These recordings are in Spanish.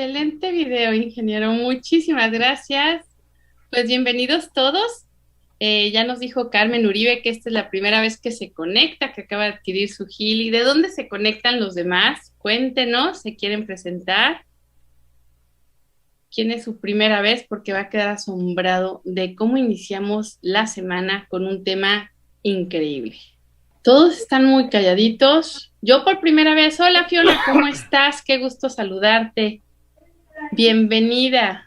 excelente video, ingeniero. Muchísimas gracias. Pues bienvenidos todos. Ya nos dijo Carmen Uribe que esta es la primera vez que se conecta, que acaba de adquirir su Gili. ¿De dónde se conectan los demás? Cuéntenos, ¿se quieren presentar? ¿Quién es su primera vez? Porque va a quedar asombrado de cómo iniciamos la semana con un tema increíble. Todos están muy calladitos. Yo por primera vez, hola Fiona, ¿cómo estás? Qué gusto saludarte. Bienvenida.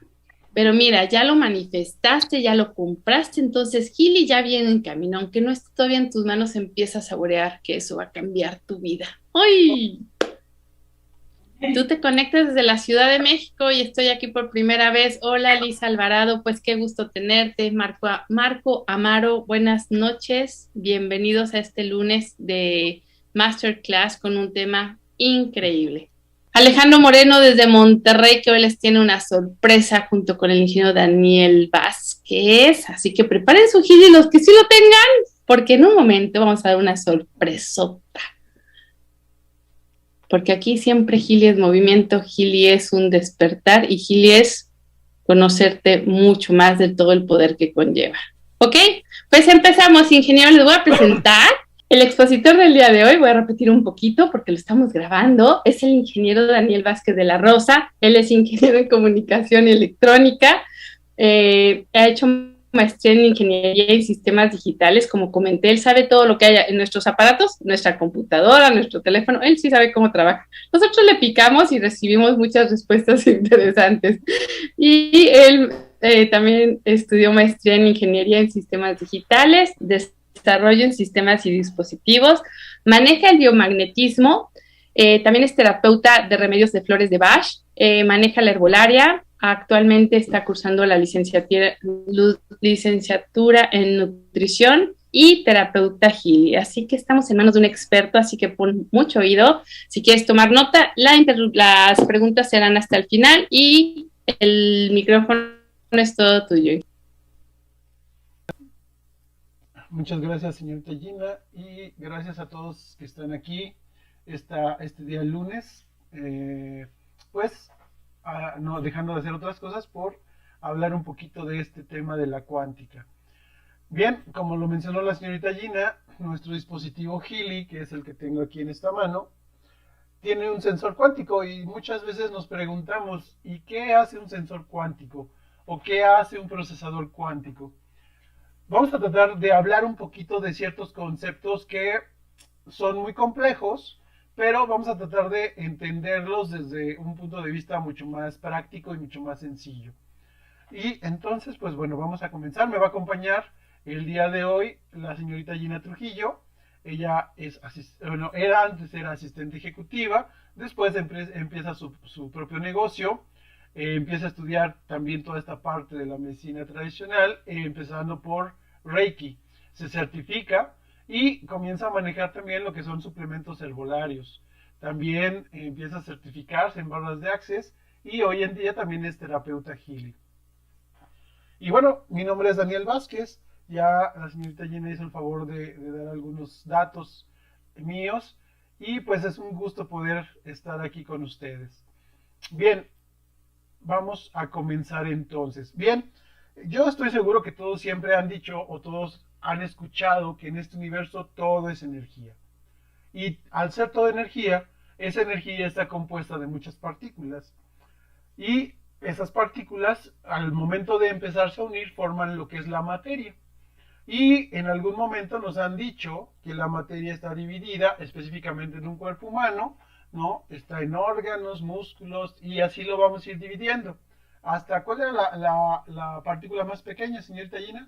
Pero mira, ya lo manifestaste, ya lo compraste, entonces Gili ya viene en camino, aunque no esté todavía en tus manos, empieza a saborear que eso va a cambiar tu vida. ¡Ay! Tú te conectas desde la Ciudad de México y estoy aquí por primera vez. Hola, Lisa Alvarado, pues qué gusto tenerte. Marco Amaro, buenas noches. Bienvenidos a este lunes de Masterclass con un tema increíble. Alejandro Moreno desde Monterrey, que hoy les tiene una sorpresa junto con el ingeniero Daniel Vázquez. Así que preparen su gili los que sí lo tengan, porque en un momento vamos a dar una sorpresota. Porque aquí siempre Gili es movimiento, Gili es un despertar y Gili es conocerte mucho más de todo el poder que conlleva. ¿Ok? Pues empezamos, ingeniero, les voy a presentar el expositor del día de hoy. Voy a repetir un poquito porque lo estamos grabando. Es el ingeniero Daniel Vázquez de la Rosa. Él es ingeniero en comunicación y electrónica. Ha hecho maestría en ingeniería y sistemas digitales, como comenté, él sabe todo lo que hay en nuestros aparatos, nuestra computadora, nuestro teléfono, él sí sabe cómo trabaja. Nosotros le picamos y recibimos muchas respuestas interesantes. Y él también estudió maestría en ingeniería en sistemas digitales, desarrollo en sistemas y dispositivos, maneja el biomagnetismo, también es terapeuta de remedios de flores de Bach, maneja la herbolaria. Actualmente está cursando la licenciatura en nutrición y terapeuta Gili. Así que estamos en manos de un experto, así que pon mucho oído. Si quieres tomar nota, las preguntas serán hasta el final y el micrófono es todo tuyo. Muchas gracias, señorita Gina, y gracias a todos que están aquí este día lunes. Pues no dejando de hacer otras cosas por hablar un poquito de este tema de la cuántica. Bien, como lo mencionó la señorita Gina, nuestro dispositivo Gili, que es el que tengo aquí en esta mano, tiene un sensor cuántico y muchas veces nos preguntamos, ¿y qué hace un sensor cuántico? ¿O qué hace un procesador cuántico? Vamos a tratar de hablar un poquito de ciertos conceptos que son muy complejos, pero vamos a tratar de entenderlos desde un punto de vista mucho más práctico y mucho más sencillo. Y entonces, pues bueno, vamos a comenzar. Me va a acompañar el día de hoy la señorita Gina Trujillo. Ella es era asistente ejecutiva, después empieza su propio negocio, empieza a estudiar también toda esta parte de la medicina tradicional, empezando por Reiki. Se certifica y comienza a manejar también lo que son suplementos herbolarios. También empieza a certificarse en barras de Access y hoy en día también es terapeuta Healing. Y bueno, mi nombre es Daniel Vázquez. Ya la señorita Gina hizo el favor de dar algunos datos míos y pues es un gusto poder estar aquí con ustedes. Bien, vamos a comenzar entonces. Bien, yo estoy seguro que todos siempre han dicho o todos han escuchado que en este universo todo es energía. Y al ser toda energía, esa energía está compuesta de muchas partículas. Y esas partículas, al momento de empezarse a unir, forman lo que es la materia. Y en algún momento nos han dicho que la materia está dividida específicamente en un cuerpo humano, ¿no? Está en órganos, músculos, y así lo vamos a ir dividiendo. ¿Hasta cuál era la partícula más pequeña, señorita Gina?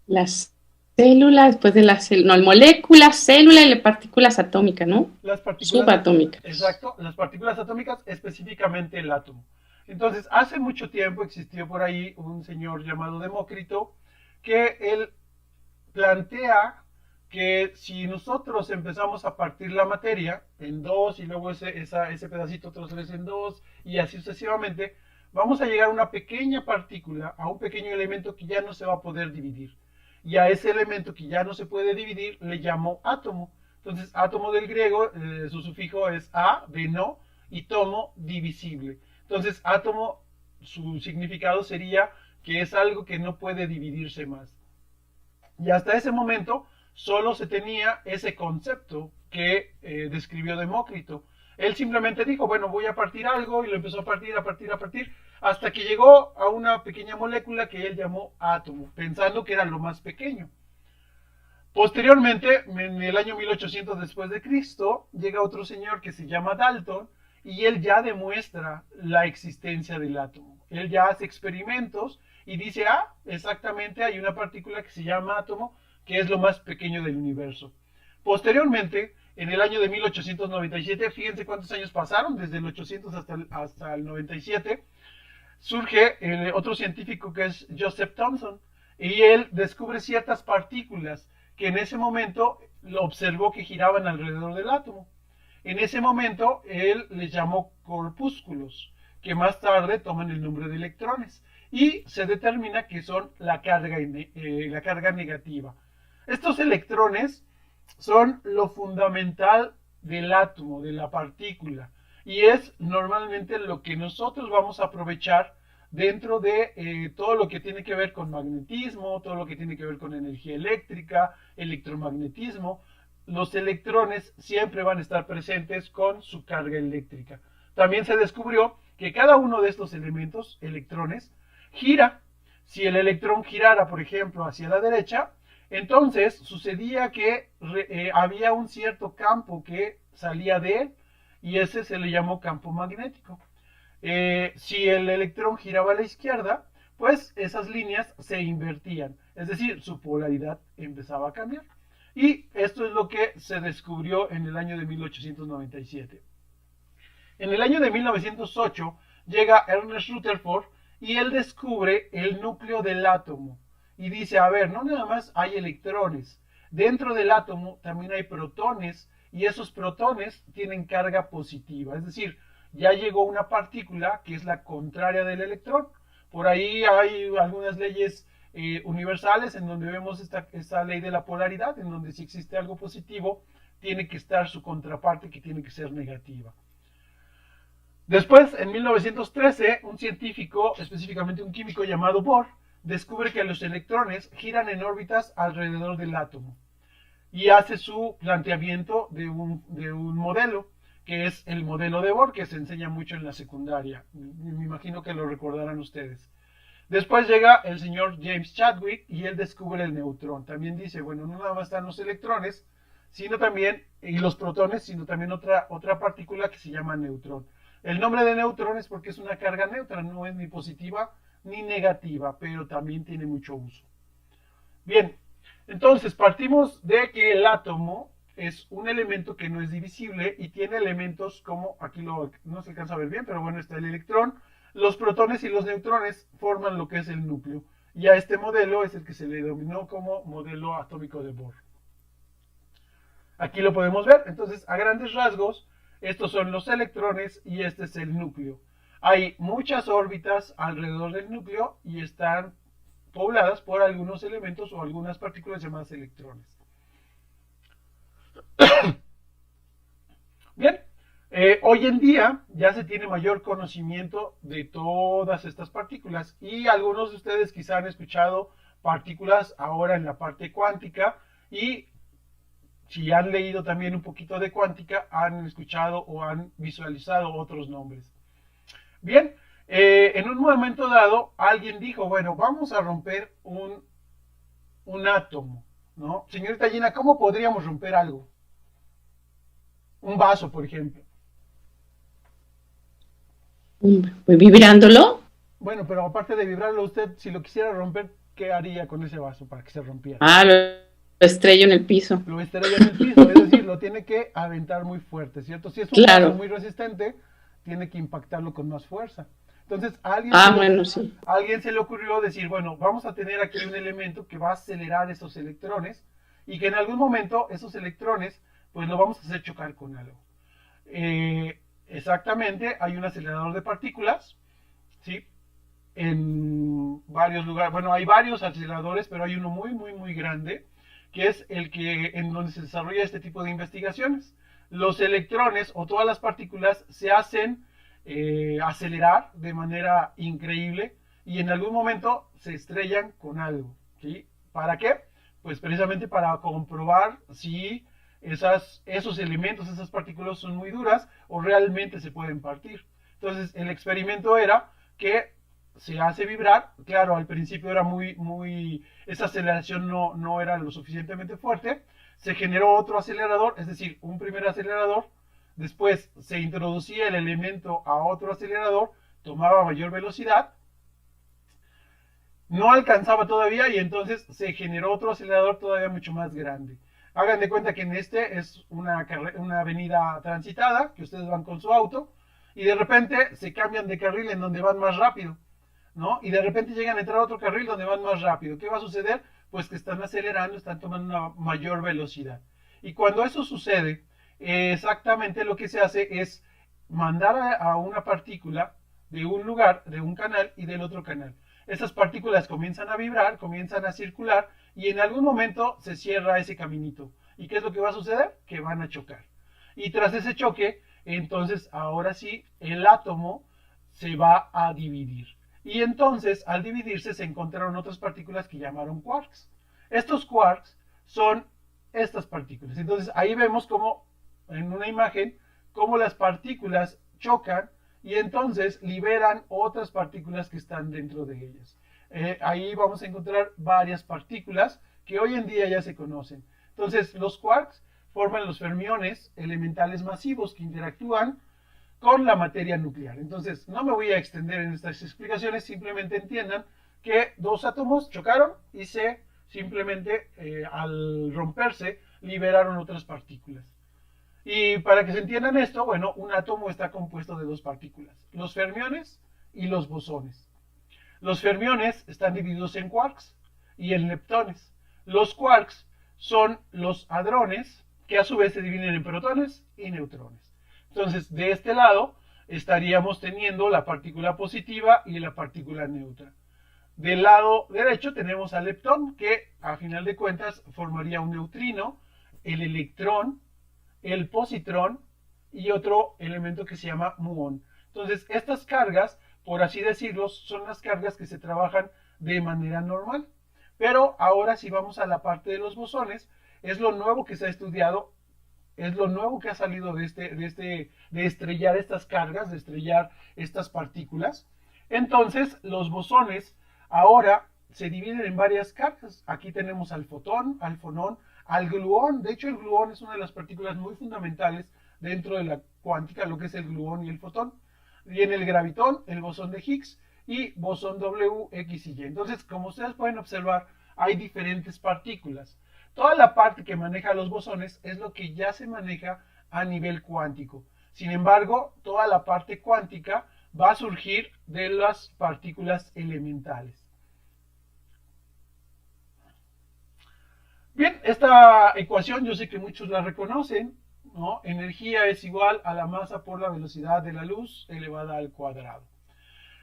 Las células, después de las no, moléculas, célula y partículas atómicas, ¿no? Las partículas, Subatómicas. exacto, las partículas atómicas, específicamente el átomo. Entonces, hace mucho tiempo existió por ahí un señor llamado Demócrito que él plantea que si nosotros empezamos a partir la materia en dos y luego ese pedacito otros tres en dos y así sucesivamente, vamos a llegar a una pequeña partícula, a un pequeño elemento que ya no se va a poder dividir. Y a ese elemento que ya no se puede dividir le llamo átomo. Entonces, átomo del griego, su sufijo es a, de no, y tomo, divisible. Entonces, átomo, su significado sería que es algo que no puede dividirse más. Y hasta ese momento solo se tenía ese concepto que describió Demócrito. Él simplemente dijo, bueno, voy a partir algo y lo empezó a partir, a partir, a partir, hasta que llegó a una pequeña molécula que él llamó átomo, pensando que era lo más pequeño. Posteriormente, en el año 1800 después de Cristo, llega otro señor que se llama Dalton y él ya demuestra la existencia del átomo. Él ya hace experimentos y dice, ah, exactamente, hay una partícula que se llama átomo, que es lo más pequeño del universo. Posteriormente, en el año de 1897, fíjense cuántos años pasaron, desde el 800 hasta el 97, surge otro científico que es Joseph Thomson, y él descubre ciertas partículas que en ese momento lo observó que giraban alrededor del átomo. En ese momento él les llamó corpúsculos, que más tarde toman el nombre de electrones, y se determina que son la carga negativa. Estos electrones son lo fundamental del átomo, de la partícula, y es normalmente lo que nosotros vamos a aprovechar dentro de todo lo que tiene que ver con magnetismo, todo lo que tiene que ver con energía eléctrica, electromagnetismo. Los electrones siempre van a estar presentes con su carga eléctrica. También se descubrió que cada uno de estos elementos, electrones, gira. Si el electrón girara, por ejemplo, hacia la derecha, entonces sucedía que había un cierto campo que salía de él y ese se le llamó campo magnético. Si el electrón giraba a la izquierda, pues esas líneas se invertían, es decir, su polaridad empezaba a cambiar. Y esto es lo que se descubrió en el año de 1897. En el año de 1908 llega Ernest Rutherford y él descubre el núcleo del átomo. Y dice, a ver, no nada más hay electrones, dentro del átomo también hay protones y esos protones tienen carga positiva, es decir, ya llegó una partícula que es la contraria del electrón. Por ahí hay algunas leyes universales en donde vemos esta ley de la polaridad, en donde si existe algo positivo, tiene que estar su contraparte que tiene que ser negativa. Después, en 1913, un científico, específicamente un químico llamado Bohr, descubre que los electrones giran en órbitas alrededor del átomo y hace su planteamiento de un modelo, que es el modelo de Bohr, que se enseña mucho en la secundaria. Me imagino que lo recordarán ustedes. Después llega el señor James Chadwick y él descubre el neutrón. También dice, bueno, no nada más están los electrones, sino también, y los protones, sino también otra partícula que se llama neutrón. El nombre de neutrón es porque es una carga neutra, no es ni positiva ni negativa, pero también tiene mucho uso. Bien, entonces partimos de que el átomo es un elemento que no es divisible y tiene elementos como, aquí no se alcanza a ver bien, pero bueno, está el electrón, los protones y los neutrones forman lo que es el núcleo. Y a este modelo es el que se le denominó como modelo atómico de Bohr. Aquí lo podemos ver, entonces a grandes rasgos, estos son los electrones y este es el núcleo. Hay muchas órbitas alrededor del núcleo y están pobladas por algunos elementos o algunas partículas llamadas electrones. Bien, hoy en día ya se tiene mayor conocimiento de todas estas partículas y algunos de ustedes quizá han escuchado partículas ahora en la parte cuántica y si han leído también un poquito de cuántica han escuchado o han visualizado otros nombres. Bien, en un momento dado alguien dijo, bueno, vamos a romper un átomo, ¿no? Señorita Gina, ¿cómo podríamos romper algo? Un vaso, por ejemplo. Pues vibrándolo. Bueno, pero aparte de vibrarlo, usted, si lo quisiera romper, ¿qué haría con ese vaso para que se rompiera? Ah, lo estrello en el piso. Lo estrella en el piso, es decir, lo tiene que aventar muy fuerte, ¿cierto? Si es un vaso muy resistente, tiene que impactarlo con más fuerza. Entonces, a alguien se le ocurrió decir, bueno, vamos a tener aquí un elemento que va a acelerar esos electrones y que en algún momento esos electrones, pues lo vamos a hacer chocar con algo. Exactamente, hay un acelerador de partículas, ¿sí? En varios lugares, bueno, hay varios aceleradores, pero hay uno muy grande, que es el que en donde se desarrolla este tipo de investigaciones. Los electrones o todas las partículas se hacen acelerar de manera increíble y en algún momento se estrellan con algo. ¿Sí? ¿Para qué? Pues precisamente para comprobar si esos elementos, esas partículas son muy duras o realmente se pueden partir. Entonces el experimento era que se hace vibrar, claro, al principio era esa aceleración no era lo suficientemente fuerte, se generó otro acelerador, es decir, un primer acelerador, después se introducía el elemento a otro acelerador, tomaba mayor velocidad, no alcanzaba todavía y entonces se generó otro acelerador todavía mucho más grande. Hagan de cuenta que en este es una avenida transitada, que ustedes van con su auto, y de repente se cambian de carril en donde van más rápido, ¿no? Y de repente llegan a entrar a otro carril donde van más rápido. ¿Qué va a suceder? Pues que están acelerando, están tomando una mayor velocidad. Y cuando eso sucede, exactamente lo que se hace es mandar a una partícula de un lugar, de un canal y del otro canal. Esas partículas comienzan a vibrar, comienzan a circular y en algún momento se cierra ese caminito. ¿Y qué es lo que va a suceder? Que van a chocar. Y tras ese choque, entonces ahora sí, el átomo se va a dividir. Y entonces, al dividirse, se encontraron otras partículas que llamaron quarks. Estos quarks son estas partículas. Entonces, ahí vemos como, en una imagen, cómo las partículas chocan y entonces liberan otras partículas que están dentro de ellas. Ahí vamos a encontrar varias partículas que hoy en día ya se conocen. Entonces, los quarks forman los fermiones elementales masivos que interactúan con la materia nuclear. Entonces, no me voy a extender en estas explicaciones, simplemente entiendan que dos átomos chocaron y simplemente al romperse liberaron otras partículas. Y para que se entiendan esto, bueno, un átomo está compuesto de dos partículas, los fermiones y los bosones. Los fermiones están divididos en quarks y en leptones. Los quarks son los hadrones, que a su vez se dividen en protones y neutrones. Entonces, de este lado estaríamos teniendo la partícula positiva y la partícula neutra. Del lado derecho tenemos al leptón, que a final de cuentas formaría un neutrino, el electrón, el positrón y otro elemento que se llama muón. Entonces, estas cargas, por así decirlo, son las cargas que se trabajan de manera normal. Pero ahora si vamos a la parte de los bosones, es lo nuevo que se ha estudiado, es lo nuevo que ha salido de estrellar estas cargas, de estrellar estas partículas. Entonces, los bosones ahora se dividen en varias cargas. Aquí tenemos al fotón, al fonón, al gluón. De hecho, el gluón es una de las partículas muy fundamentales dentro de la cuántica, lo que es el gluón y el fotón. Viene el gravitón, el bosón de Higgs y bosón W, X y Y. Entonces, como ustedes pueden observar, hay diferentes partículas. Toda la parte que maneja los bosones es lo que ya se maneja a nivel cuántico. Sin embargo, toda la parte cuántica va a surgir de las partículas elementales. Bien, esta ecuación yo sé que muchos la reconocen, ¿no? Energía es igual a la masa por la velocidad de la luz elevada al cuadrado.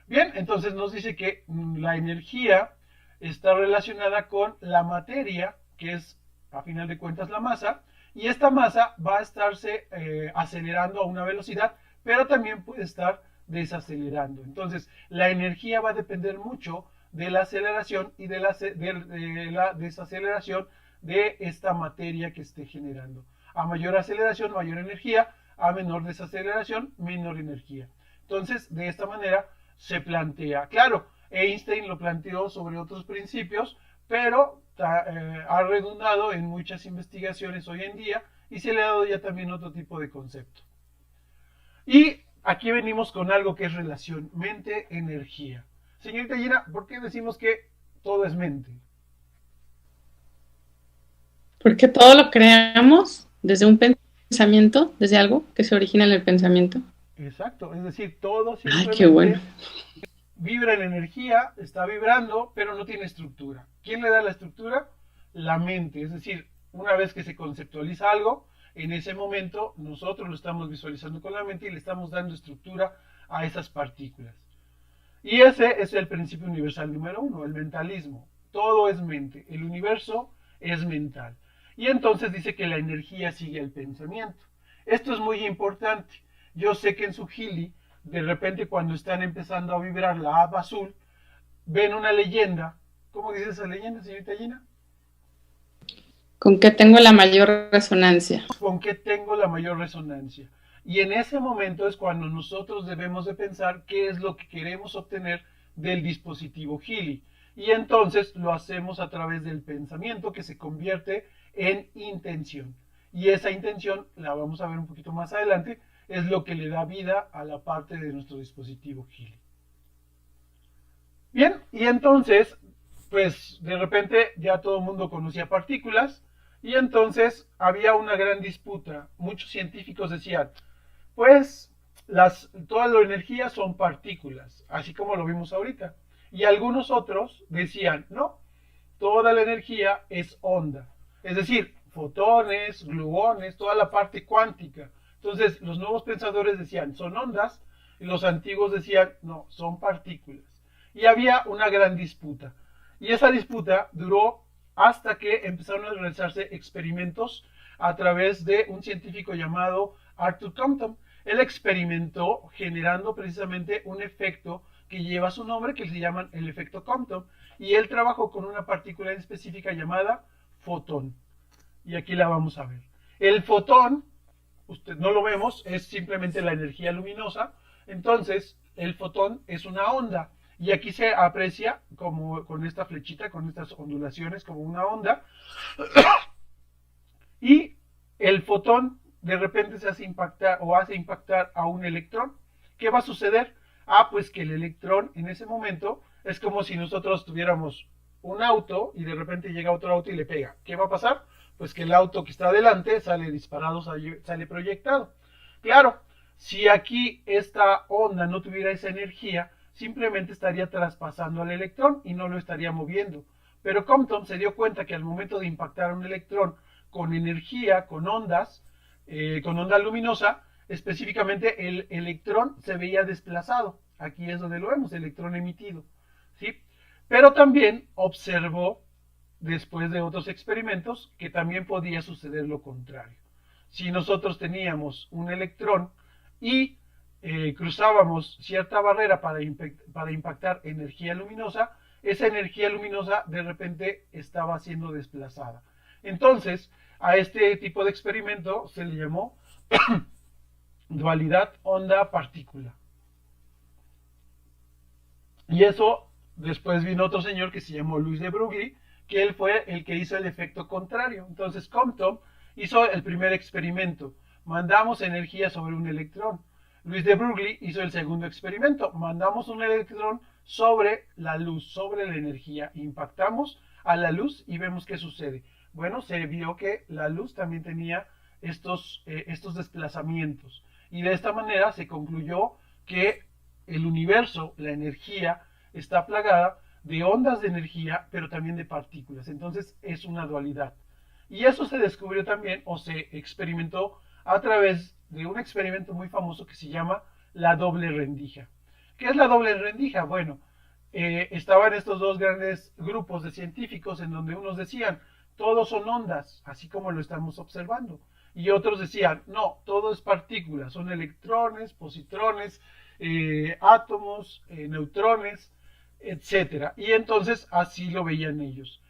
Bien, entonces nos dice que la energía está relacionada con la materia, que es a final de cuentas la masa, y esta masa va a estarse acelerando a una velocidad, pero también puede estar desacelerando. Entonces, la energía va a depender mucho de la aceleración y de la desaceleración de esta materia que esté generando. A mayor aceleración, mayor energía, a menor desaceleración, menor energía. Entonces, de esta manera se plantea. Claro, Einstein lo planteó sobre otros principios, pero ha redundado en muchas investigaciones hoy en día y se le ha dado ya también otro tipo de concepto. Y aquí venimos con algo que es relación mente-energía. Señorita Gina, ¿por qué decimos que todo es mente? Porque todo lo creamos desde un pensamiento, desde algo que se origina en el pensamiento. Exacto, es decir, todo Ay, qué bueno. Vibra en energía, está vibrando, pero no tiene estructura. ¿Quién le da la estructura? La mente, es decir, una vez que se conceptualiza algo, en ese momento nosotros lo estamos visualizando con la mente y le estamos dando estructura a esas partículas. Y ese es el principio universal número uno, el mentalismo. Todo es mente, el universo es mental. Y entonces dice que la energía sigue el pensamiento. Esto es muy importante. Yo sé que en su Gili, de repente cuando están empezando a vibrar la app azul, ven una leyenda. ¿Cómo dice esa leyenda, señorita Gina? ¿Con qué tengo la mayor resonancia? ¿Con qué tengo la mayor resonancia? Y en ese momento es cuando nosotros debemos de pensar qué es lo que queremos obtener del dispositivo Healy. Y entonces lo hacemos a través del pensamiento que se convierte en intención. Y esa intención, la vamos a ver un poquito más adelante, es lo que le da vida a la parte de nuestro dispositivo Healy. Bien, y entonces, pues de repente ya todo el mundo conocía partículas y entonces había una gran disputa. Muchos científicos decían, pues toda la energía son partículas, así como lo vimos ahorita. Y algunos otros decían, no, toda la energía es onda. Es decir, fotones, gluones, toda la parte cuántica. Entonces, los nuevos pensadores decían, son ondas, y los antiguos decían, no, son partículas. Y había una gran disputa. Y esa disputa duró hasta que empezaron a realizarse experimentos a través de un científico llamado Arthur Compton. Él experimentó generando precisamente un efecto que lleva su nombre, que se llama el efecto Compton, y él trabajó con una partícula específica llamada fotón. Y aquí la vamos a ver. El fotón, usted no lo vemos, es simplemente la energía luminosa. Entonces, el fotón es una onda. Y aquí se aprecia como con esta flechita, con estas ondulaciones, como una onda. Y el fotón de repente se hace impactar o hace impactar a un electrón. ¿Qué va a suceder? Ah, pues que el electrón en ese momento es como si nosotros tuviéramos un auto y de repente llega otro auto y le pega. ¿Qué va a pasar? Pues que el auto que está adelante sale disparado, sale proyectado. Claro, si aquí esta onda no tuviera esa energía, simplemente estaría traspasando al electrón y no lo estaría moviendo. Pero Compton se dio cuenta que al momento de impactar a un electrón con energía, con onda luminosa, específicamente el electrón se veía desplazado. Aquí es donde lo vemos, electrón emitido. ¿Sí? Pero también observó, después de otros experimentos, que también podía suceder lo contrario. Si nosotros teníamos un electrón y cruzábamos cierta barrera para impactar energía luminosa, esa energía luminosa de repente estaba siendo desplazada. Entonces, a este tipo de experimento se le llamó dualidad onda-partícula. Y eso, después vino otro señor que se llamó Louis de Broglie, que él fue el que hizo el efecto contrario. Entonces Compton hizo el primer experimento. Mandamos energía sobre un electrón. Louis de Broglie hizo el segundo experimento. Mandamos un electrón sobre la luz, sobre la energía. Impactamos a la luz y vemos qué sucede. Bueno, se vio que la luz también tenía estos desplazamientos. Y de esta manera se concluyó que el universo, la energía, está plagada de ondas de energía, pero también de partículas. Entonces es una dualidad. Y eso se descubrió también o se experimentó a través de un experimento muy famoso que se llama la doble rendija. ¿Qué es la doble rendija? Bueno, estaban estos dos grandes grupos de científicos en donde unos decían, todos son ondas, así como lo estamos observando. Y otros decían, no, todo es partículas, son electrones, positrones, átomos, neutrones, etcétera. Y entonces así lo veían ellos.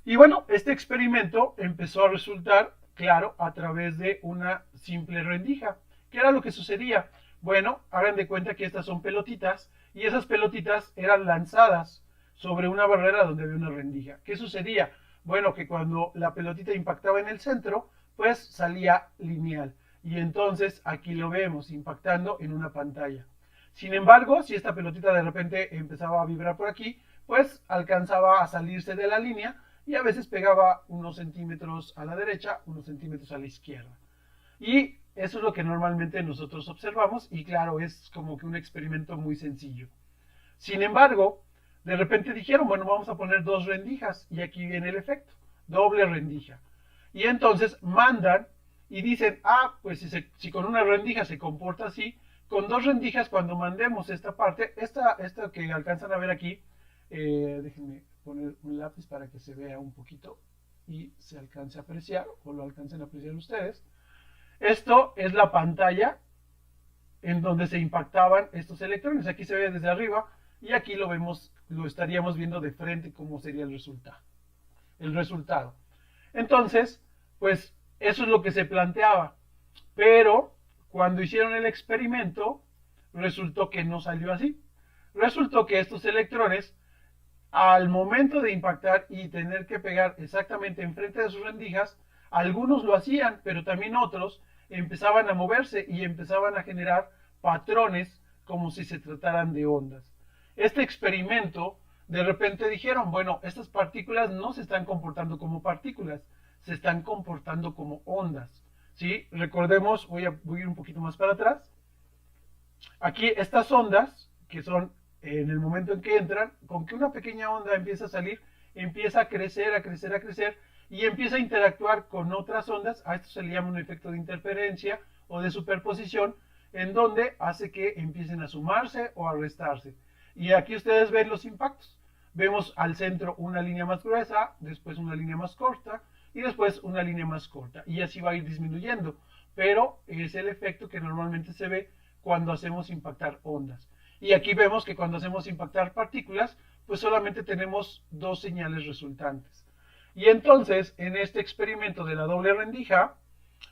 Y bueno, este experimento empezó a resultar claro a través de una simple rendija. ¿Qué era lo que sucedía? Bueno, hagan de cuenta que estas son pelotitas y esas pelotitas eran lanzadas sobre una barrera donde había una rendija. ¿Qué sucedía? Bueno, que cuando la pelotita impactaba en el centro, pues salía lineal. Y entonces aquí lo vemos impactando en una pantalla. Sin embargo, si esta pelotita de repente empezaba a vibrar por aquí, pues alcanzaba a salirse de la línea y a veces pegaba unos centímetros a la derecha, unos centímetros a la izquierda. Y eso es lo que normalmente nosotros observamos y claro, es como que un experimento muy sencillo. Sin embargo, de repente dijeron, bueno, vamos a poner dos rendijas y aquí viene el efecto, doble rendija. Y entonces mandan y dicen, ah, pues si con una rendija se comporta así, con dos rendijas cuando mandemos esta parte, esta que alcanzan a ver aquí, déjenme poner un lápiz para que se vea un poquito. y se alcance a apreciar o lo alcancen a apreciar ustedes. Esto es la pantalla en donde se impactaban estos electrones. Aquí se ve desde arriba y aquí lo vemos, lo estaríamos viendo de frente cómo sería el resultado. Entonces, pues eso es lo que se planteaba. Pero cuando hicieron el experimento, resultó que no salió así. Resultó que estos electrones, al momento de impactar y tener que pegar exactamente enfrente de sus rendijas, algunos lo hacían, pero también otros empezaban a moverse y empezaban a generar patrones como si se trataran de ondas. Este experimento, de repente dijeron, bueno, estas partículas no se están comportando como partículas, se están comportando como ondas. ¿Sí? Recordemos, voy a ir un poquito más para atrás. Aquí estas ondas, que son en el momento en que entran, con que una pequeña onda empieza a salir, empieza a crecer, a crecer, a crecer, y empieza a interactuar con otras ondas. A esto se le llama un efecto de interferencia o de superposición, en donde hace que empiecen a sumarse o a restarse. Y aquí ustedes ven los impactos. Vemos al centro una línea más gruesa, después una línea más corta, y después una línea más corta. Y así va a ir disminuyendo. Pero es el efecto que normalmente se ve cuando hacemos impactar ondas. Y aquí vemos que cuando hacemos impactar partículas, pues solamente tenemos dos señales resultantes. Y entonces, en este experimento de la doble rendija,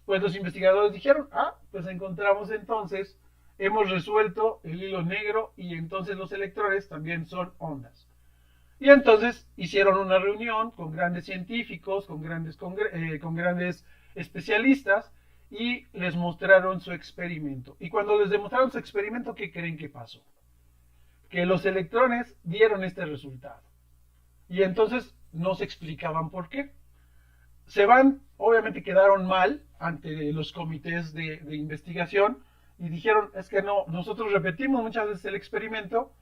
pues los investigadores dijeron, pues encontramos entonces, hemos resuelto el hilo negro y entonces los electrones también son ondas. Y entonces hicieron una reunión con grandes científicos, con grandes especialistas, y les mostraron su experimento. Y cuando les demostraron su experimento, ¿qué creen que pasó? Que los electrones dieron este resultado. Y entonces no se explicaban por qué. Obviamente quedaron mal ante los comités de investigación y dijeron, es que no, nosotros repetimos muchas veces el experimento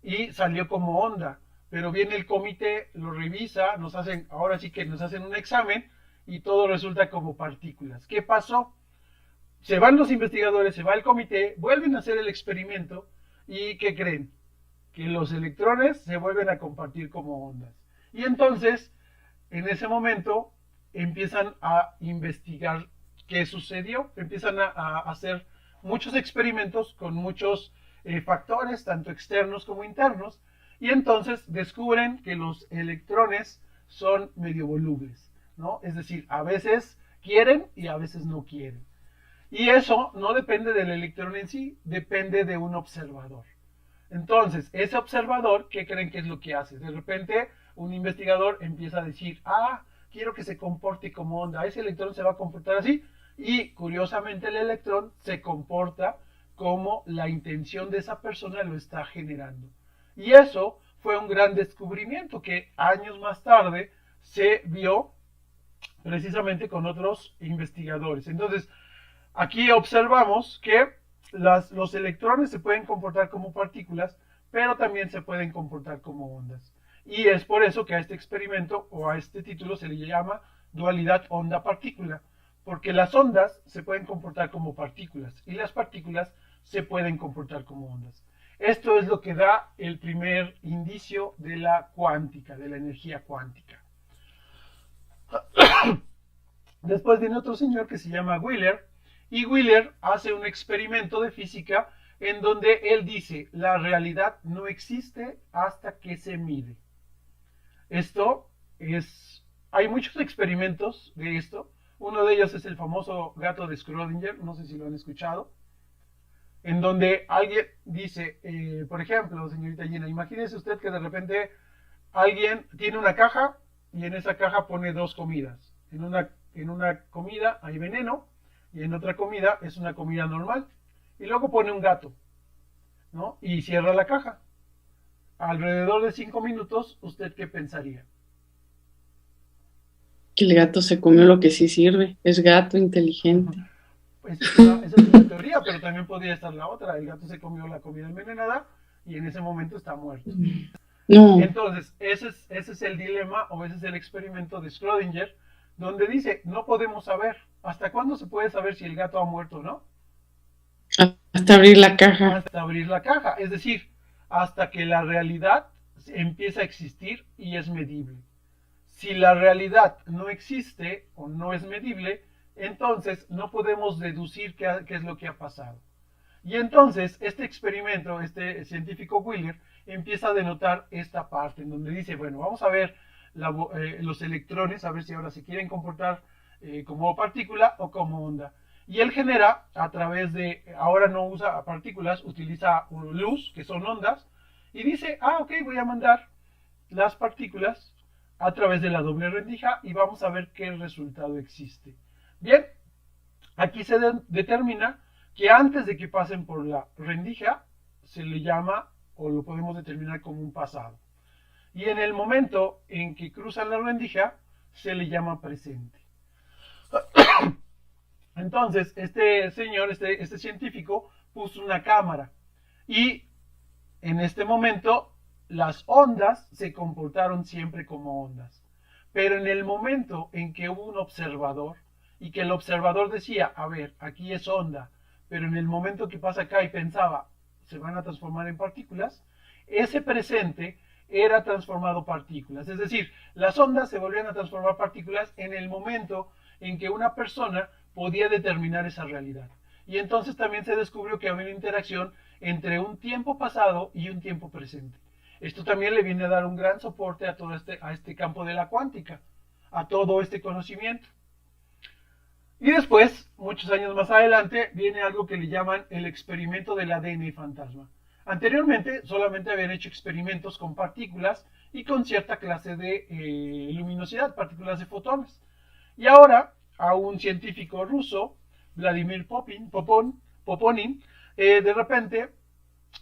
y salió como onda, pero viene el comité, lo revisa, ahora sí que nos hacen un examen y todo resulta como partículas. ¿Qué pasó? Se van los investigadores, se va el comité, vuelven a hacer el experimento y ¿qué creen? Que los electrones se vuelven a compartir como ondas. Y entonces, en ese momento, empiezan a investigar qué sucedió, empiezan a hacer muchos experimentos con muchos factores, tanto externos como internos, y entonces descubren que los electrones son medio volubles, ¿no? Es decir, a veces quieren y a veces no quieren. Y eso no depende del electrón en sí, depende de un observador. Entonces, ese observador, ¿qué creen que es lo que hace? De repente, un investigador empieza a decir, quiero que se comporte como onda, ese electrón se va a comportar así, y curiosamente el electrón se comporta como la intención de esa persona lo está generando. Y eso fue un gran descubrimiento que años más tarde se vio precisamente con otros investigadores. Entonces, aquí observamos que los electrones se pueden comportar como partículas, pero también se pueden comportar como ondas. Y es por eso que a este experimento o a este título se le llama dualidad onda-partícula, porque las ondas se pueden comportar como partículas y las partículas se pueden comportar como ondas. Esto es lo que da el primer indicio de la cuántica, de la energía cuántica. Después viene otro señor que se llama Wheeler, y Wheeler hace un experimento de física en donde él dice, la realidad no existe hasta que se mide. Hay muchos experimentos de esto. Uno de ellos es el famoso gato de Schrödinger, no sé si lo han escuchado, en donde alguien dice, por ejemplo, señorita Gina, imagínese usted que de repente alguien tiene una caja y en esa caja pone dos comidas. En una comida hay veneno y en otra comida es una comida normal. Y luego pone un gato, ¿no? Y cierra la caja. Alrededor de 5 minutos, ¿usted qué pensaría? Que el gato se comió lo que sí sirve. Es gato inteligente. Pues esa es una teoría, pero también podría estar la otra. El gato se comió la comida envenenada y en ese momento está muerto. No. Entonces, ese es el dilema o ese es el experimento de Schrödinger, donde dice, no podemos saber. ¿Hasta cuándo se puede saber si el gato ha muerto o no? Hasta abrir la caja. Hasta abrir la caja. Es decir, hasta que la realidad empieza a existir y es medible. Si la realidad no existe o no es medible, entonces no podemos deducir qué es lo que ha pasado. Y entonces este experimento, este científico Wheeler, empieza a denotar esta parte en donde dice, bueno, vamos a ver los electrones, a ver si ahora se quieren comportar como partícula o como onda. Y él genera a través de, ahora no usa partículas, utiliza luz, que son ondas, y dice, ah, ok, voy a mandar las partículas a través de la doble rendija y vamos a ver qué resultado existe. Bien, aquí se determina que antes de que pasen por la rendija se le llama o lo podemos determinar como un pasado. Y en el momento en que cruzan la rendija se le llama presente. Entonces, este señor, este científico, puso una cámara y en este momento las ondas se comportaron siempre como ondas. Pero en el momento en que hubo un observador y que el observador decía, a ver, aquí es onda, pero en el momento que pasa acá y pensaba, se van a transformar en partículas, ese presente era transformado partículas. Es decir, las ondas se volvían a transformar partículas en el momento en que una persona podía determinar esa realidad. Y entonces también se descubrió que había una interacción entre un tiempo pasado y un tiempo presente. Esto también le viene a dar un gran soporte a todo este campo de la cuántica, a todo este conocimiento. Y después, muchos años más adelante, viene algo que le llaman el experimento del ADN fantasma. Anteriormente solamente habían hecho experimentos con partículas y con cierta clase de luminosidad, partículas de fotones. Y ahora a un científico ruso, Vladimir Poponin, de repente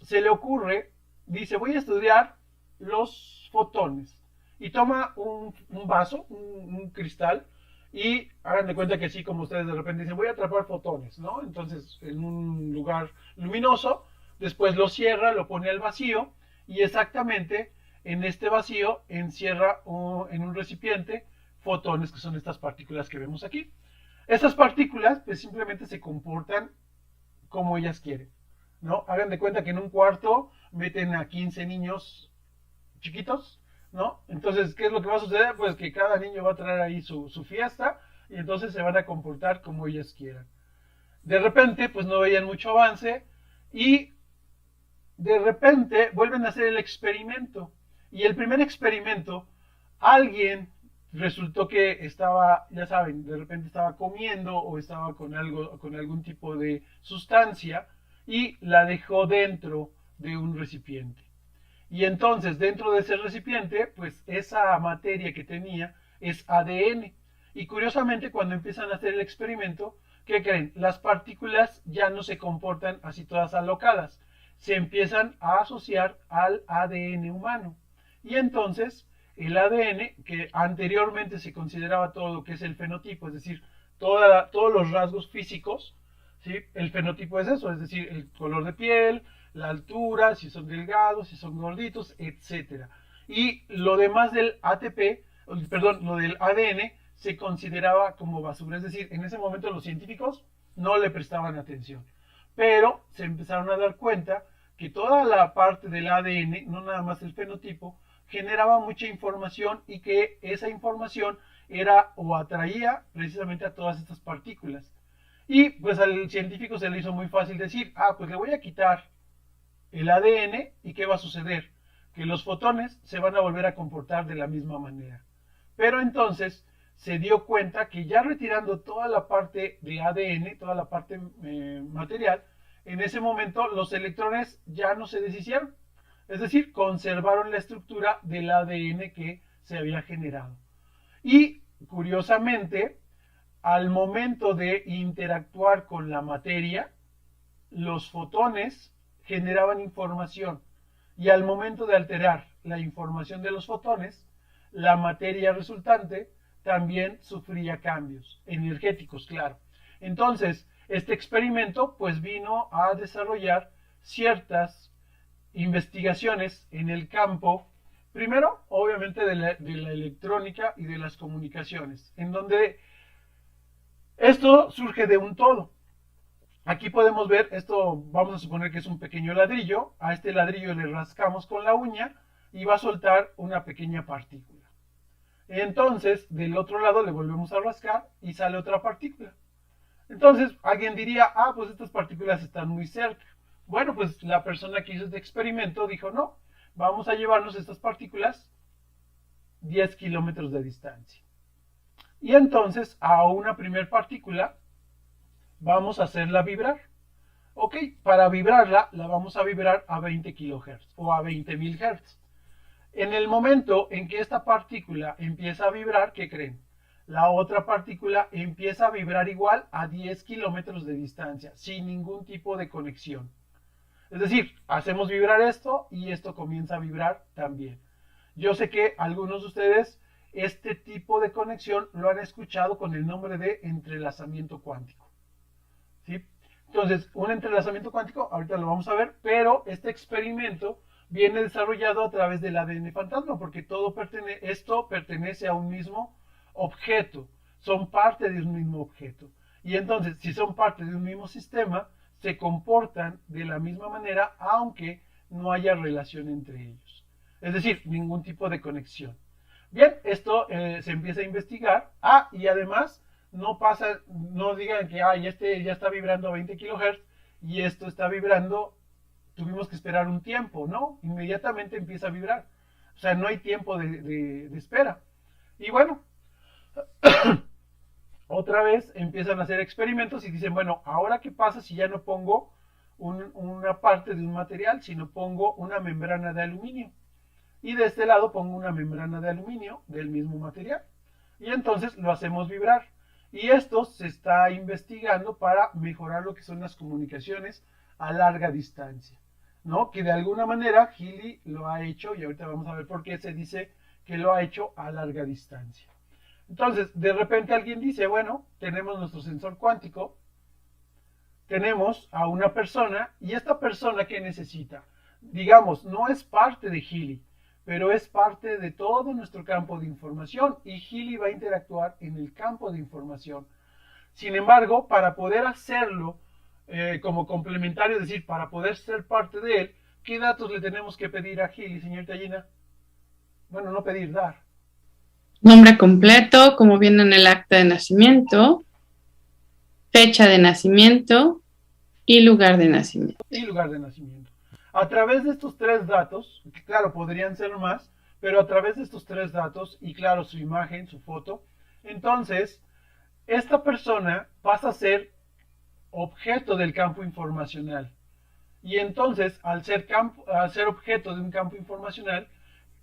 se le ocurre, dice, voy a estudiar los fotones. Y toma un vaso, un cristal, y hagan de cuenta que sí, como ustedes de repente dicen, voy a atrapar fotones, ¿no? Entonces, en un lugar luminoso, después lo cierra, lo pone al vacío, y exactamente en este vacío encierra en un recipiente fotones, que son estas partículas que vemos aquí. Estas partículas, pues simplemente se comportan como ellas quieren, ¿no? Hagan de cuenta que en un cuarto meten a 15 niños chiquitos, ¿no? Entonces, ¿qué es lo que va a suceder? Pues que cada niño va a traer ahí su fiesta y entonces se van a comportar como ellas quieran. De repente, pues no veían mucho avance y de repente vuelven a hacer el experimento. Y el primer experimento, alguien resultó que estaba, ya saben, de repente estaba comiendo o estaba con algún tipo de sustancia y la dejó dentro de un recipiente. Y entonces dentro de ese recipiente, pues esa materia que tenía es ADN. Y curiosamente cuando empiezan a hacer el experimento, ¿qué creen? Las partículas ya no se comportan así todas alocadas, se empiezan a asociar al ADN humano. Y entonces el ADN, que anteriormente se consideraba todo lo que es el fenotipo, es decir, todos los rasgos físicos, ¿sí? El fenotipo es eso, es decir, el color de piel, la altura, si son delgados, si son gorditos, etcétera. Y lo demás del ATP, perdón, lo del ADN se consideraba como basura, es decir, en ese momento los científicos no le prestaban atención, pero se empezaron a dar cuenta que toda la parte del ADN, no nada más el fenotipo, generaba mucha información y que esa información era o atraía precisamente a todas estas partículas. Y pues al científico se le hizo muy fácil decir, ah, pues le voy a quitar el ADN y ¿qué va a suceder? Que los fotones se van a volver a comportar de la misma manera. Pero entonces se dio cuenta que ya retirando toda la parte de ADN, toda la parte material, en ese momento los electrones ya no se deshicieron. Es decir, conservaron la estructura del ADN que se había generado. Y curiosamente, al momento de interactuar con la materia, los fotones generaban información y al momento de alterar la información de los fotones, la materia resultante también sufría cambios energéticos, claro. Entonces, este experimento pues vino a desarrollar ciertas investigaciones en el campo, primero, obviamente, de la electrónica y de las comunicaciones, en donde esto surge de un todo. Aquí podemos ver, esto vamos a suponer que es un pequeño ladrillo, a este ladrillo le rascamos con la uña y va a soltar una pequeña partícula. Entonces, del otro lado le volvemos a rascar y sale otra partícula. Entonces, alguien diría, ah, pues estas partículas están muy cerca. Bueno, pues la persona que hizo este experimento dijo, no, vamos a llevarnos estas partículas 10 kilómetros de distancia. Y entonces a una primer partícula vamos a hacerla vibrar. Ok, para vibrarla la vamos a vibrar a 20 kilohertz o a 20.000 hertz. En el momento en que esta partícula empieza a vibrar, ¿qué creen? La otra partícula empieza a vibrar igual a 10 kilómetros de distancia, sin ningún tipo de conexión. Es decir, hacemos vibrar esto y esto comienza a vibrar también. Yo sé que algunos de ustedes este tipo de conexión lo han escuchado con el nombre de entrelazamiento cuántico. ¿Sí? Entonces, un entrelazamiento cuántico, ahorita lo vamos a ver, pero este experimento viene desarrollado a través del ADN fantasma, porque esto pertenece a un mismo objeto, son parte de un mismo objeto. Y entonces, si son parte de un mismo sistema, se comportan de la misma manera, aunque no haya relación entre ellos. Es decir, ningún tipo de conexión. Bien, esto se empieza a investigar. Ah, y además, no digan que este ya está vibrando a 20 kilohertz y esto está vibrando, tuvimos que esperar un tiempo, ¿no? Inmediatamente empieza a vibrar. O sea, no hay tiempo de espera. Y bueno, otra vez empiezan a hacer experimentos y dicen, bueno, ahora qué pasa si ya no pongo una parte de un material, sino pongo una membrana de aluminio. Y de este lado pongo una membrana de aluminio del mismo material. Y entonces lo hacemos vibrar. Y esto se está investigando para mejorar lo que son las comunicaciones a larga distancia, ¿no? Que de alguna manera Healy lo ha hecho, y ahorita vamos a ver por qué se dice que lo ha hecho a larga distancia. Entonces, de repente alguien dice, bueno, tenemos nuestro sensor cuántico, tenemos a una persona, y esta persona, ¿qué necesita? Digamos, no es parte de Healy, pero es parte de todo nuestro campo de información, y Healy va a interactuar en el campo de información. Sin embargo, para poder hacerlo como complementario, es decir, para poder ser parte de él, ¿qué datos le tenemos que pedir a Healy, señorita Gina? Bueno, no pedir, dar. Nombre completo, como viene en el acta de nacimiento, fecha de nacimiento y lugar de nacimiento. Y lugar de nacimiento. A través de estos tres datos, que claro, podrían ser más, pero a través de estos tres datos, y claro, su imagen, su foto, entonces, esta persona pasa a ser objeto del campo informacional. Y entonces, al ser objeto de un campo informacional,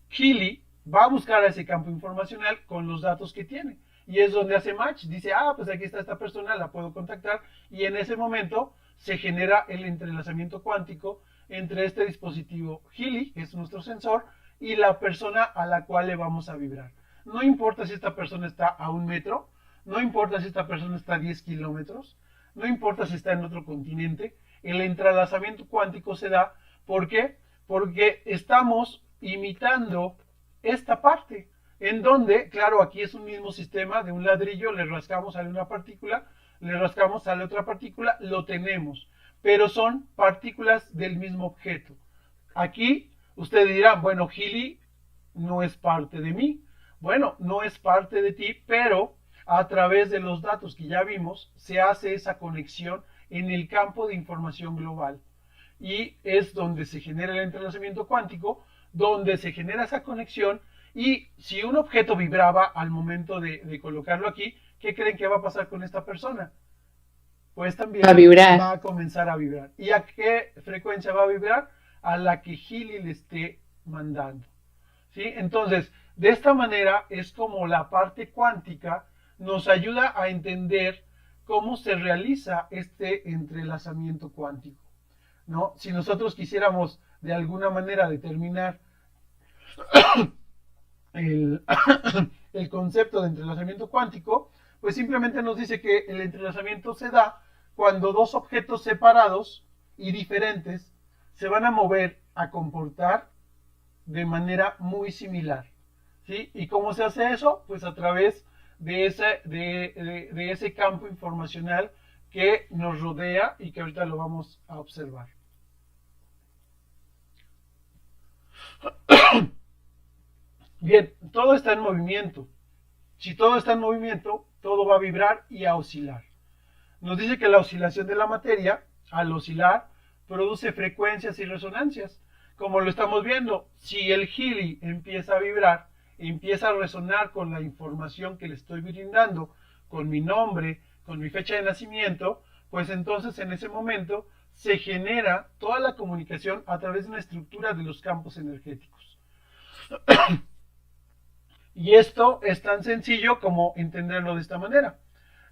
Healy va a buscar a ese campo informacional con los datos que tiene. Y es donde hace match. Dice, ah, pues aquí está esta persona, la puedo contactar. Y en ese momento se genera el entrelazamiento cuántico entre este dispositivo Healy, que es nuestro sensor, y la persona a la cual le vamos a vibrar. No importa si esta persona está a 1 metro, no importa si esta persona está a 10 kilómetros, no importa si está en otro continente, el entrelazamiento cuántico se da. ¿Por qué? Porque estamos imitando esta parte, en donde, claro, aquí es un mismo sistema de un ladrillo, le rascamos, sale una partícula, le rascamos, sale otra partícula, lo tenemos, pero son partículas del mismo objeto. Aquí ustedes dirán, bueno, Healy no es parte de mí. Bueno, no es parte de ti, pero a través de los datos que ya vimos, se hace esa conexión en el campo de información global. Y es donde se genera el entrelazamiento cuántico, donde se genera esa conexión. Y si un objeto vibraba al momento de colocarlo aquí, ¿qué creen que va a pasar con esta persona? Pues también va a comenzar a vibrar. ¿Y a qué frecuencia va a vibrar? A la que Healy le esté mandando. ¿Sí? Entonces, de esta manera es como la parte cuántica nos ayuda a entender cómo se realiza este entrelazamiento cuántico, ¿no? Si nosotros quisiéramos de alguna manera determinar el, el concepto de entrelazamiento cuántico, pues simplemente nos dice que el entrelazamiento se da cuando dos objetos separados y diferentes se van a mover, a comportar de manera muy similar. ¿Sí? ¿Y cómo se hace eso? Pues a través de ese campo informacional que nos rodea y que ahorita lo vamos a observar. Bien, todo está en movimiento. Si todo está en movimiento, todo va a vibrar y a oscilar. Nos dice que la oscilación de la materia, al oscilar, produce frecuencias y resonancias. Como lo estamos viendo, si el Healy empieza a vibrar, empieza a resonar con la información que le estoy brindando, con mi nombre, con mi fecha de nacimiento, pues entonces en ese momento se genera toda la comunicación a través de una estructura de los campos energéticos. Y esto es tan sencillo como entenderlo de esta manera.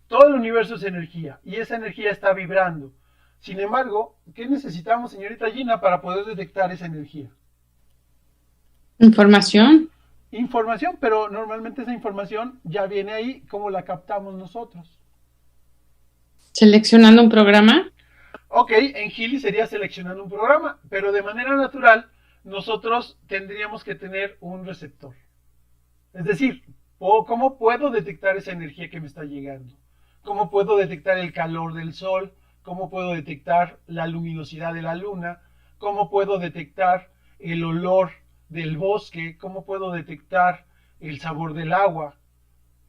Todo el universo es energía y esa energía está vibrando. Sin embargo, ¿qué necesitamos, señorita Gina, para poder detectar esa energía? Información. Información, pero normalmente esa información ya viene ahí, ¿cómo la captamos nosotros? Seleccionando un programa. Ok, en Healy sería seleccionando un programa, pero de manera natural nosotros tendríamos que tener un receptor. Es decir, ¿cómo puedo detectar esa energía que me está llegando? ¿Cómo puedo detectar el calor del sol? ¿Cómo puedo detectar la luminosidad de la luna? ¿Cómo puedo detectar el olor del bosque? ¿Cómo puedo detectar el sabor del agua?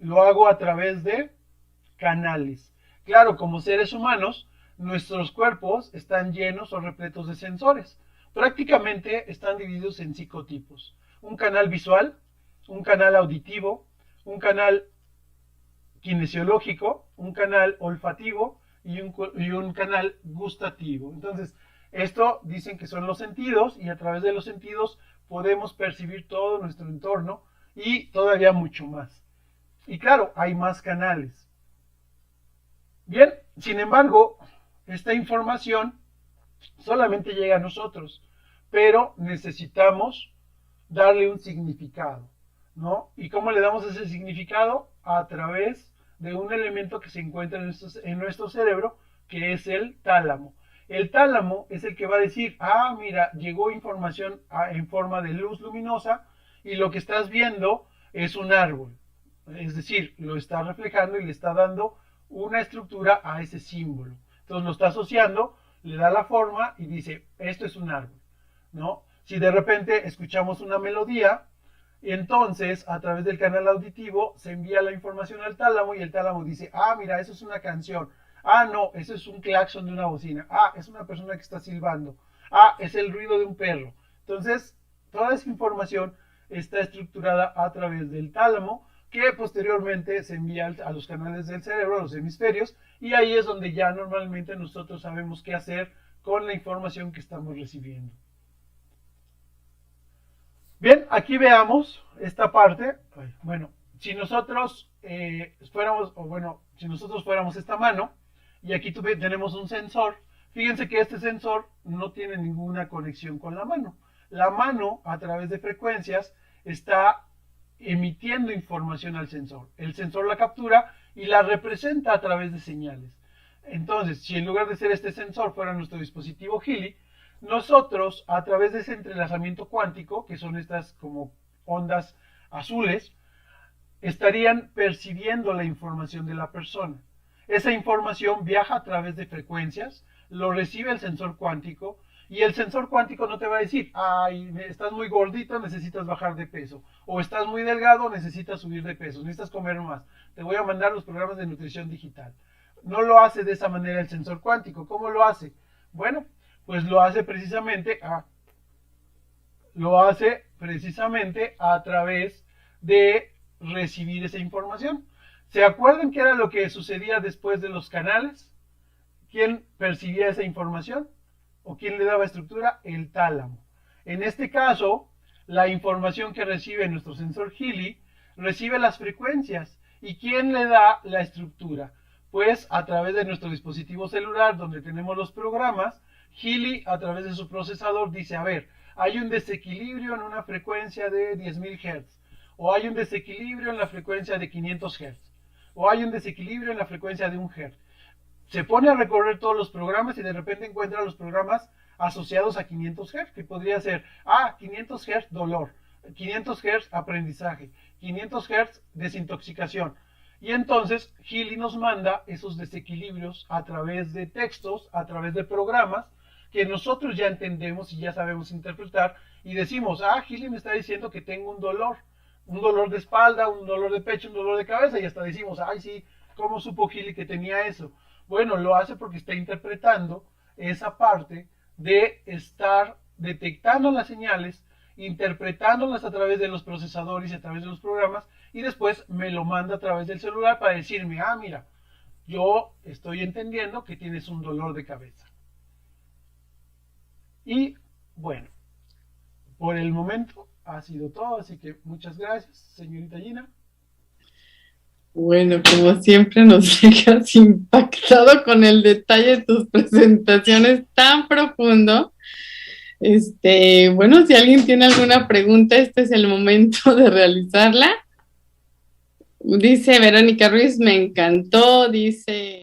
Lo hago a través de canales. Claro, como seres humanos, nuestros cuerpos están llenos o repletos de sensores. Prácticamente están divididos en psicotipos. Un canal visual, un canal auditivo, un canal kinesiológico, un canal olfativo y un canal gustativo. Entonces, esto dicen que son los sentidos y a través de los sentidos podemos percibir todo nuestro entorno y todavía mucho más. Y claro, hay más canales. Bien, sin embargo, esta información solamente llega a nosotros, pero necesitamos darle un significado, ¿no? ¿Y cómo le damos ese significado? A través de un elemento que se encuentra en nuestro cerebro, que es el tálamo. El tálamo es el que va a decir, ah, mira, llegó información en forma de luz luminosa y lo que estás viendo es un árbol. Es decir, lo está reflejando y le está dando una estructura a ese símbolo. Entonces lo está asociando, le da la forma y dice, esto es un árbol, ¿no? Si de repente escuchamos una melodía, entonces a través del canal auditivo se envía la información al tálamo y el tálamo dice, ah, mira, eso es una canción. Ah, no, eso es un claxon de una bocina. Ah, es una persona que está silbando. Ah, es el ruido de un perro. Entonces, toda esa información está estructurada a través del tálamo, que posteriormente se envía a los canales del cerebro, a los hemisferios, y ahí es donde ya normalmente nosotros sabemos qué hacer con la información que estamos recibiendo. Bien, aquí veamos esta parte. Bueno, si nosotros fuéramos esta mano, y aquí tenemos un sensor, fíjense que este sensor no tiene ninguna conexión con la mano. La mano, a través de frecuencias, está emitiendo información al sensor. El sensor la captura y la representa a través de señales. Entonces, si en lugar de ser este sensor fuera nuestro dispositivo Healy, nosotros, a través de ese entrelazamiento cuántico, que son estas como ondas azules, estarían percibiendo la información de la persona. Esa información viaja a través de frecuencias, lo recibe el sensor cuántico y el sensor cuántico no te va a decir, ay, estás muy gordito, necesitas bajar de peso, o estás muy delgado, necesitas subir de peso, necesitas comer más. Te voy a mandar los programas de nutrición digital. No lo hace de esa manera el sensor cuántico. ¿Cómo lo hace? Bueno, pues lo hace precisamente a través de recibir esa información. ¿Se acuerdan qué era lo que sucedía después de los canales? ¿Quién percibía esa información? ¿O quién le daba estructura? El tálamo. En este caso, la información que recibe nuestro sensor Healy recibe las frecuencias. ¿Y quién le da la estructura? Pues a través de nuestro dispositivo celular, donde tenemos los programas, Healy a través de su procesador dice, a ver, hay un desequilibrio en una frecuencia de 10.000 Hz, o hay un desequilibrio en la frecuencia de 500 Hz, o hay un desequilibrio en la frecuencia de 1 Hz. Se pone a recorrer todos los programas y de repente encuentra los programas asociados a 500 Hz, que podría ser, 500 Hz dolor, 500 Hz aprendizaje, 500 Hz desintoxicación. Y entonces Healy nos manda esos desequilibrios a través de textos, a través de programas, que nosotros ya entendemos y ya sabemos interpretar, y decimos, Healy me está diciendo que tengo un dolor, un dolor de espalda, un dolor de pecho, un dolor de cabeza, y hasta decimos, ay sí, ¿cómo supo Kili que tenía eso? Bueno, lo hace porque está interpretando esa parte de estar detectando las señales, interpretándolas a través de los procesadores y a través de los programas, y después me lo manda a través del celular para decirme, ah, mira, yo estoy entendiendo que tienes un dolor de cabeza. Y bueno, por el momento ha sido todo, así que muchas gracias, señorita Gina. Bueno, como siempre nos dejas impactado con el detalle de tus presentaciones tan profundo. Bueno, si alguien tiene alguna pregunta, este es el momento de realizarla. Dice Verónica Ruiz, me encantó, dice